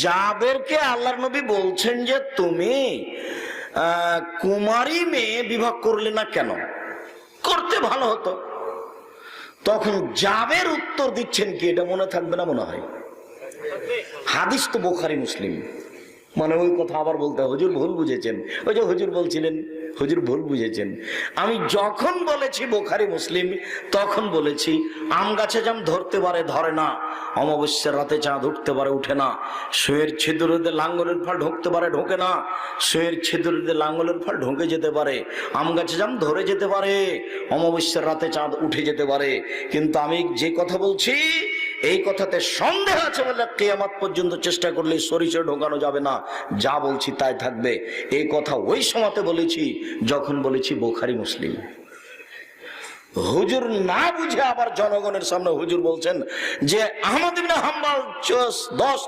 যাদেরকে আল্লাহর নবী বলছেন যে তুমি কুমারী মেয়ে বিবাহ করলে না কেন, করতে ভালো হতো, তখন জাবের উত্তর দিচ্ছেন কি, এটা মনে থাকবে না মনে হয়? হাদিস তো বুখারী মুসলিম, মানে ওই কথা আবার বলতে হয়, হুজুর ভুল বুঝেছেন। ওই যে হুজুর বলছিলেন হুজুর ভুল বুঝেছেন। আমি যখন বলেছি বুখারী মুসলিম, তখন বলেছি আম গাছে জাম ধরতে পারে ধরে না, অমাবস্যার রাতে চাঁদ উঠতে পারে উঠে না, সুয়ের ছিদ্রতে লাঙ্গলের ফল ঢুকতে পারে ঢোকে না, সুয়ের ছিদ্রতে লাঙ্গলের ফল ঢুকে যেতে পারে, আম গাছে জাম ধরে যেতে পারে, অমাবস্যার রাতে চাঁদ উঠে যেতে পারে। কিন্তু আমি যে কথা বলছি এই কথাতে সন্দেহ আছে বলে কিয়ামত পর্যন্ত চেষ্টা করলে সরিষা ঢোকানো যাবে না, যা বলছি তাই থাকবে। এই কথা ওই সময়তে বলেছি যখন বলেছি বুখারী মুসলিম। হুজুর না বুঝে আবার জনগণের সামনে হুজুর বলছেন যে আহমদ ইবনে হাম্বল 10